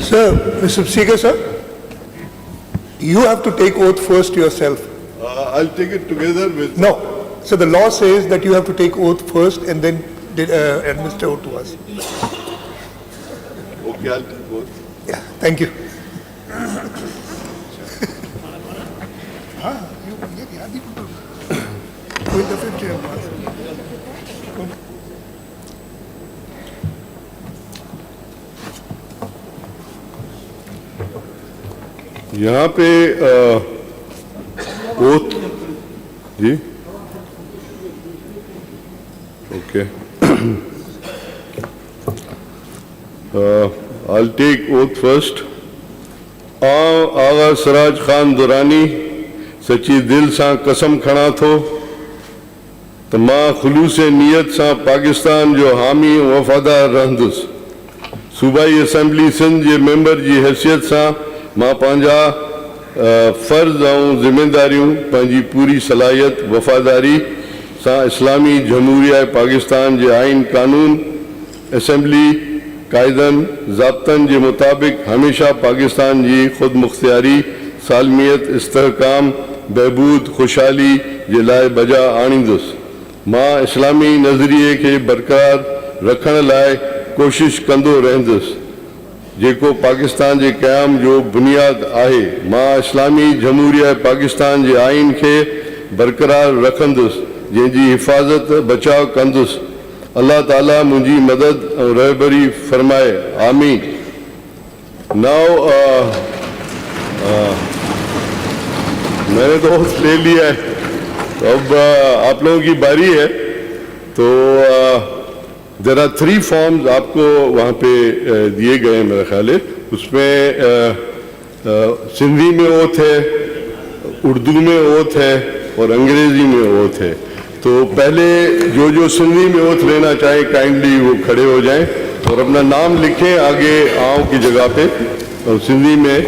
Sir, Mr. Speaker, sir, you have to take oath first yourself. I'll take it together with... No. So the law says that you have to take oath first and then administer oath to us. Okay, I'll take oath. Yeah, thank you. यहाँ पे oath जी okay I'll take oath first. आगा सिराज खान दुरानी सची दिल सां कसम खणा थो त मां ख़ुलूस नियत सां पाकिस्तान जो हामी वफ़ादार रहंदुसि। सूबाई असेंबली सिंध जे मेंबर जी हैसियत सां मां पंहिंजा फ़र्ज़ ऐं ज़िम्मेदारियूं पंहिंजी पूरी सलाहियत वफ़ादारी सां इस्लामी जमहूरिया पाकिस्तान जे आइन कानून असेंबली कायदनि ज़ाब्तनि जे मुताबिक़ हमेशा पाकिस्तान जी ख़ुद मुख्तियारी सालमियत इस्तेहकाम बहबूद खुशहाली जे लाइ बजा आणींदुसि। मां इस्लामी नज़रिए खे बरक़रार रखण लाइ कोशिश कंदो रहंदुसि जेको पाकिस्तान जे क़याम जो बुनियाद आहे। मां इस्लामी जमहूरिया पाकिस्तान जे आइन खे बरक़रार रखंदुसि जंहिंजी हिफ़ाज़त बचाव कंदुसि। अल्लाह ताला मुझी मदद और रहबरी फरमाए, आमीन। नाउ मैंने तो ले लिया है, अब आप लोगों की बारी है। तो देयर आर 3 फॉर्म्स आपको वहाँ पे दिए गए हैं मेरा ख्याल है। उसमें सिंधी में ओथ है, उर्दू में ओथ है और अंग्रेजी में ओथ है। तो पहले जो सिंधी में ओथ लेना चाहे काइंडली वो खड़े हो जाएं और अपना नाम लिखें आगे आओ की जगह पे। और सिंधी में